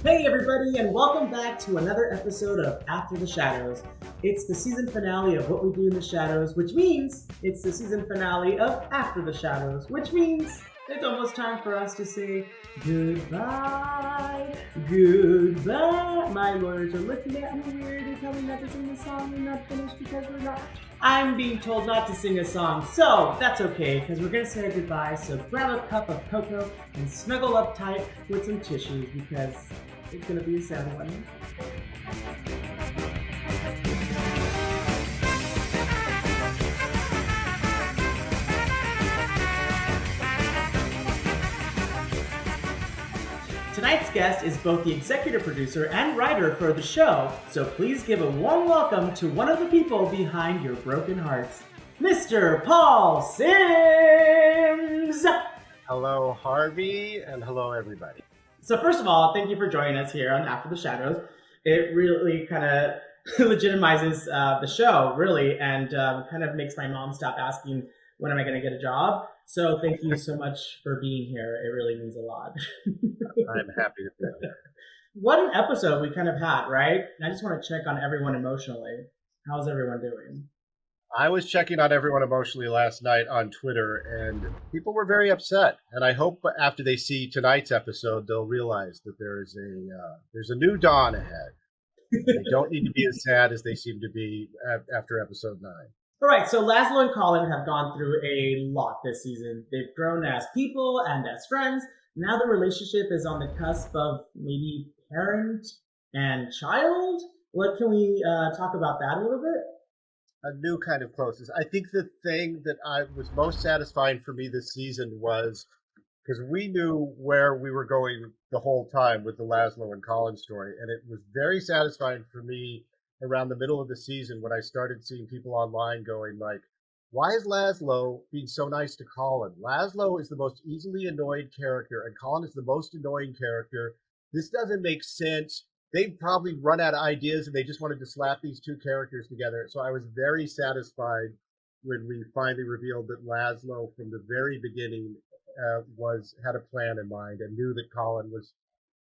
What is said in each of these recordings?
Hey everybody, and welcome back to another episode of After the Shadows. It's the season finale of What We Do in the Shadows, which means it's the season finale of After the Shadows, which means it's almost time for us to say goodbye, goodbye. My lawyers are looking at me weird and telling me not to sing the song and not finish because we're not. I'm being told not to sing a song, so that's okay, because we're going to say goodbye, so grab a cup of cocoa and snuggle up tight with some tissues, because it's going to be a sad one. Tonight's guest is both the executive producer and writer for the show, so please give a warm welcome to one of the people behind your broken hearts, Mr. Paul Sims! Hello, Harvey, and hello, everybody. So first of all, thank you for joining us here on After the Shadows. It really kind of legitimizes the show, really, and kind of makes my mom stop asking, when am I going to get a job? So thank you so much for being here. It really means a lot. I'm happy to be here. What an episode we kind of had, right? And I just want to check on everyone emotionally. How's everyone doing? I was checking on everyone emotionally last night on Twitter, and people were very upset. And I hope after they see tonight's episode, they'll realize that there's a new dawn ahead. They don't need to be as sad as they seem to be after episode 9. All right, so Laszlo and Colin have gone through a lot this season. They've grown as people and as friends. Now the relationship is on the cusp of maybe parent and child. What can we talk about that a little bit? A new kind of closeness. I think the thing that was most satisfying for me this season was because we knew where we were going the whole time with the Laszlo and Colin story, and it was very satisfying for me around the middle of the season when I started seeing people online going like, why is Laszlo being so nice to Colin? Laszlo is the most easily annoyed character, and Colin is the most annoying character. This doesn't make sense. They've probably run out of ideas, and they just wanted to slap these two characters together. So I was very satisfied when we finally revealed that Laszlo, from the very beginning, had a plan in mind and knew that Colin was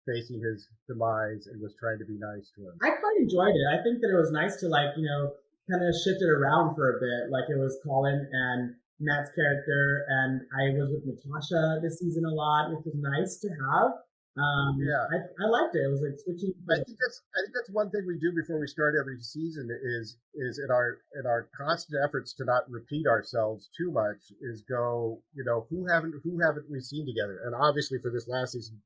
facing his demise and was trying to be nice to him. I quite enjoyed it. I think that it was nice to kind of shift it around for a bit. Like it was Colin and Matt's character, and I was with Natasha this season a lot, which was nice to have. I liked it. It was like switching. I think that's one thing we do before we start every season is in our constant efforts to not repeat ourselves too much is go, who haven't we seen together? And obviously for this last season,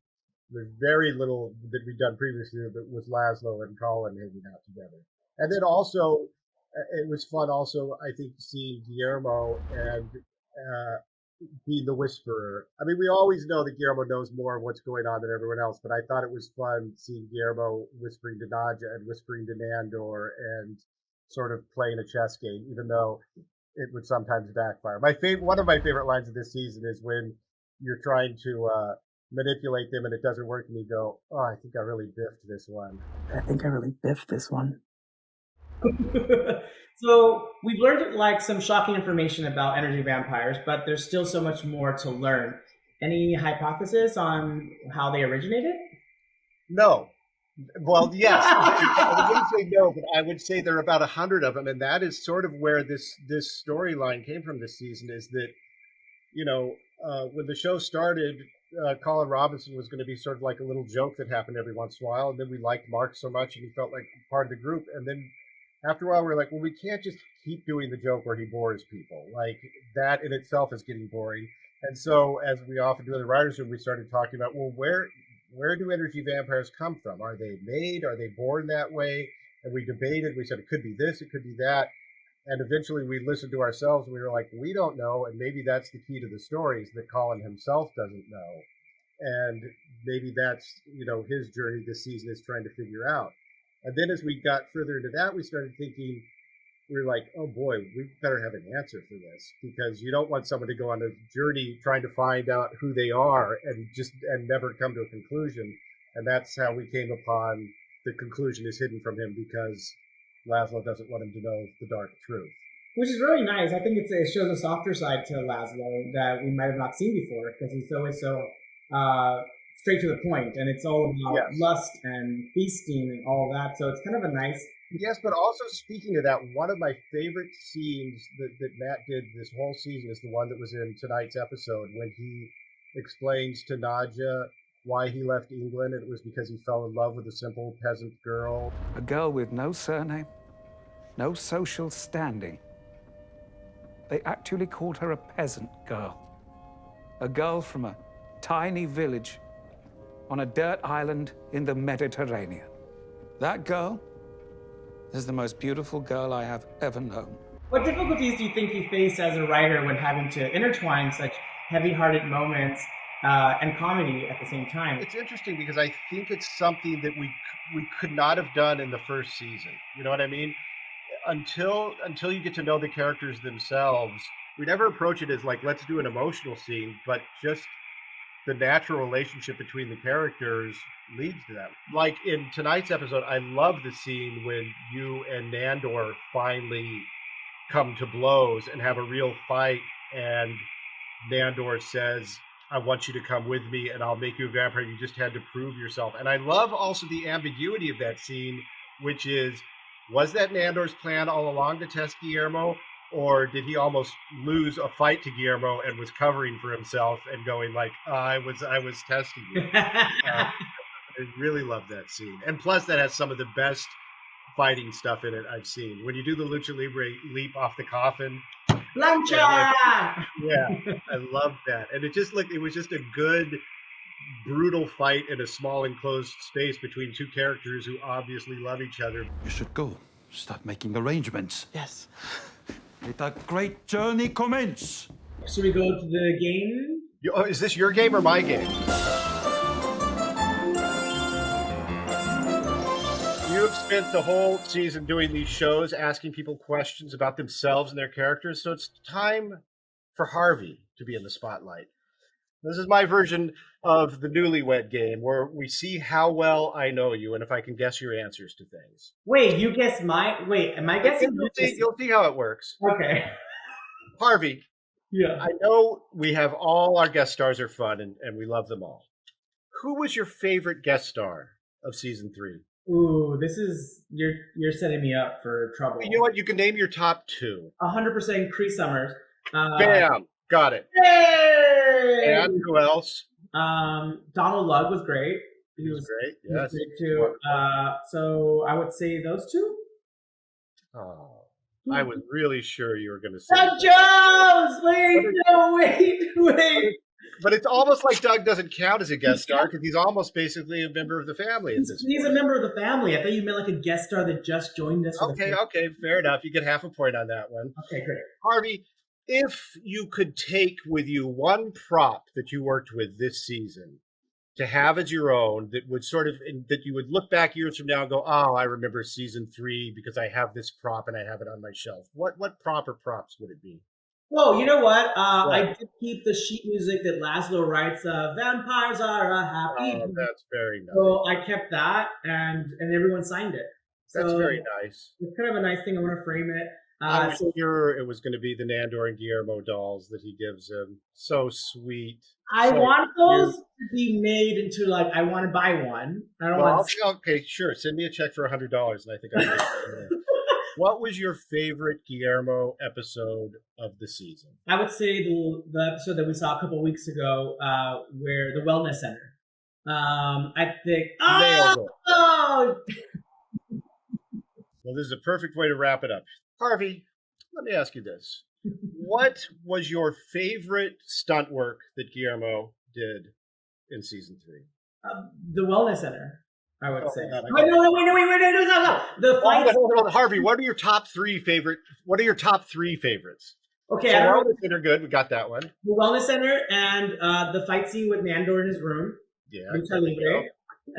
there's very little that we've done previously with Laszlo and Colin hanging out together. And then also, it was fun also, I think, seeing Guillermo and being the whisperer. I mean, we always know that Guillermo knows more of what's going on than everyone else, but I thought it was fun seeing Guillermo whispering to Nadja and whispering to Nandor and sort of playing a chess game, even though it would sometimes backfire. One of my favorite lines of this season is when you're trying to manipulate them and it doesn't work, and you go, oh, I think I really biffed this one. So we've learned some shocking information about energy vampires, but there's still so much more to learn. Any hypothesis on how they originated? No. Well, yes. I wouldn't say no, but I would say there are about 100 of them, and that is sort of where this storyline came from this season. Is that when the show started, Colin Robinson was going to be sort of like a little joke that happened every once in a while, and then we liked Mark so much, and he felt like part of the group, and then after a while, we were like, well, we can't just keep doing the joke where he bores people. Like, that in itself is getting boring. And so, as we often do in the writers' room, we started talking about, well, where do energy vampires come from? Are they made? Are they born that way? And we debated. We said it could be this, it could be that. And eventually, we listened to ourselves, and we were like, we don't know. And maybe that's the key to the story, is that Colin himself doesn't know. And maybe that's, his journey this season is trying to figure out. And then as we got further into that, we started thinking, we were like, oh boy, we better have an answer for this, because you don't want someone to go on a journey trying to find out who they are and never come to a conclusion. And that's how we came upon the conclusion is hidden from him because Laszlo doesn't want him to know the dark truth. Which is really nice. I think it shows a softer side to Laszlo that we might have not seen before, because he's always so straight to the point, and it's all about Yes. lust and feasting and all that. So it's kind of a nice. Yes, but also speaking of that, one of my favorite scenes that Matt did this whole season is the one that was in tonight's episode when he explains to Nadja why he left England, and it was because he fell in love with a simple peasant girl. A girl with no surname, no social standing. They actually called her a peasant girl. A girl from a tiny village on a dirt island in the Mediterranean. That girl is the most beautiful girl I have ever known. What difficulties do you think you faced as a writer when having to intertwine such heavy-hearted moments and comedy at the same time? It's interesting because I think it's something that we could not have done in the first season. You know what I mean? Until you get to know the characters themselves, we never approach it as like, let's do an emotional scene, but just the natural relationship between the characters leads to that. Like in tonight's episode, I love the scene when you and Nandor finally come to blows and have a real fight, and Nandor says, I want you to come with me and I'll make you a vampire. You just had to prove yourself. And I love also the ambiguity of that scene, which is, was that Nandor's plan all along to test Guillermo? Or did he almost lose a fight to Guillermo and was covering for himself and going like, I was testing you. I really love that scene. And plus that has some of the best fighting stuff in it I've seen. When you do the Lucha Libre leap off the coffin. Plancha! Yeah, I love that. And it was just a good, brutal fight in a small enclosed space between two characters who obviously love each other. You should go. Start making arrangements. Yes. Let a great journey commence. Should we go to the game? Oh, is this your game or my game? You have spent the whole season doing these shows, asking people questions about themselves and their characters, so it's time for Harvey to be in the spotlight. This is my version of the Newlywed Game, where we see how well I know you and if I can guess your answers to things. Wait, you guessed mine? Wait, am I guessing? You'll see how it works. Okay. Harvey, Yeah. I know we have all our guest stars are fun and we love them all. Who was your favorite guest star of season 3? Ooh, this is you're setting me up for trouble. You know what? You can name your top 2. 100% Cree Summers. Bam! Got it. Yay! And who else? Donald Lugg was great. He was great. He was Yes. great too. So I would say those two. Oh, I was really sure you were going to say Doug that. Jones! Wait. But it's almost like Doug doesn't count as a guest star because he's almost basically a member of the family at this He's a point. member of the family. I thought you meant like a guest star that just joined us. for the Okay, first- fair enough. You get half a point on that one. Okay, great. Harvey, if you could take with you one prop that you worked with this season to have as your own, that would that you would look back years from now and go, oh, I remember season 3 because I have this prop and I have it on my shelf. What prop or props would it be? Oh, you know what? I did keep the sheet music that Laszlo writes. Vampires are a happy. Oh, that's very nice. So I kept that, and everyone signed it. So That's very nice. It's kind of a nice thing. I want to frame it. I was sure it was going to be the Nandor and Guillermo dolls that he gives him. So sweet. I So want those cute. to be made into like I want to buy one. I don't Well, want. okay, sure. Send me a check for $100, and I think I will. What was your favorite Guillermo episode of the season? I would say the episode that we saw a couple weeks ago, where the wellness center. I think. Nailed it. Oh, Well, this is a perfect way to wrap it up. Harvey, let me ask you this. What was your favorite stunt work that Guillermo did in season 3? the wellness center. I would Oh, say. God, I Wait, got no, stop. The fight. Hold on. Harvey, what are your top 3 favorites? Okay, So I don't know. Wellness Center, good. We got that one. The wellness center and the fight scene with Nandor in his room. Yeah. Lucha there we Libre. go.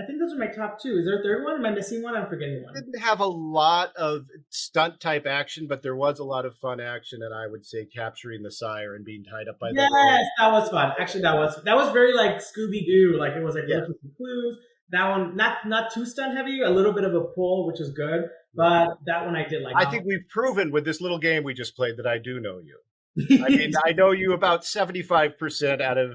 I think those are my top 2. Is there a third one? Am I missing one? I'm forgetting one. Didn't have a lot of stunt type action, but there was a lot of fun action, and I would say capturing the sire and being tied up by the Yes, that was fun. Actually, that was very like Scooby Doo. Like it was like Yeah. looking for clues. That one not too stunt heavy. A little bit of a pull, which is good. But that one I did like. I think we've proven with this little game we just played that I do know you. I mean, I know you about 75% out of,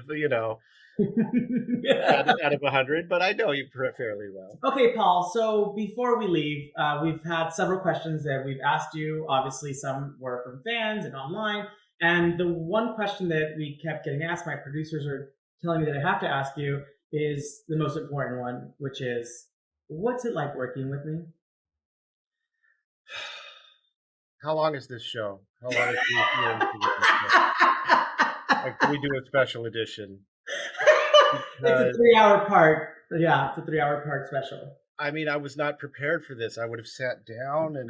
out of 100, but I know you fairly well. Okay, Paul. So before we leave, we've had several questions that we've asked you. Obviously, some were from fans and online. And the one question that we kept getting asked, my producers are telling me that I have to ask you, is the most important one, which is, what's it like working with me? How long is this show? How long is like, can we do a special edition? It's a 3-hour part. Yeah, it's a 3-hour part special. I mean, I was not prepared for this. I would have sat down and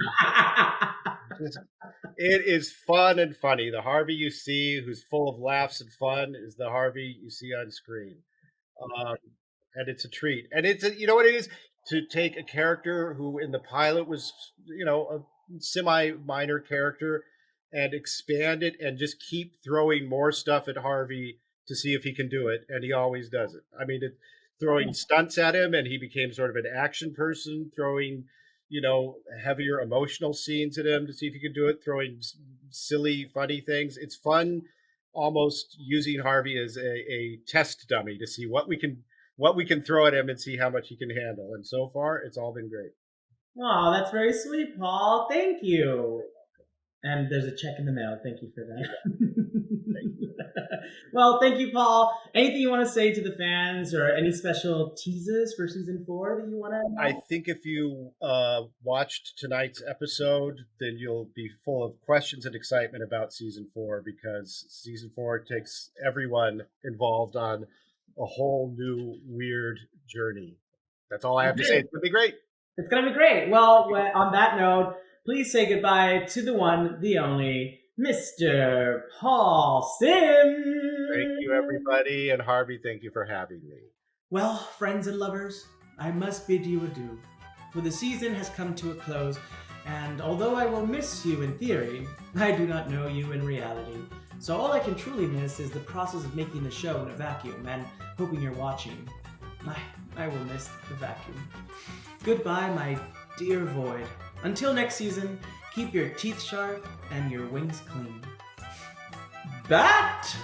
it is fun and funny. The Harvey you see who's full of laughs and fun is the Harvey you see on screen. And it's a treat. And you know what it is? To take a character who in the pilot was, a semi-minor character and expand it and just keep throwing more stuff at Harvey to see if he can do it. And he always does it. I mean, throwing stunts at him, and he became sort of an action person, throwing, heavier emotional scenes at him to see if he could do it, throwing silly, funny things. It's fun almost using Harvey as a test dummy to see what we can throw at him and see how much he can handle. And so far, it's all been great. Oh, that's very sweet, Paul. Thank you. And there's a check in the mail. Thank you for that. Well, thank you, Paul. Anything you want to say to the fans or any special teases for season 4 that you want to? I think if you watched tonight's episode, then you'll be full of questions and excitement about season 4, because season 4 takes everyone involved on a whole new weird journey. That's all I have to say. It's going to be great. It's going to be great. Well, on that note, please say goodbye to the one, the only, Mr. Paul Simms. Thank you, everybody. And Harvey, thank you for having me. Well, friends and lovers, I must bid you adieu, for the season has come to a close, and although I will miss you in theory, I do not know you in reality. So all I can truly miss is the process of making the show in a vacuum, and hoping you're watching. I will miss the vacuum. Goodbye, my dear Void. Until next season, keep your teeth sharp and your wings clean. Bat!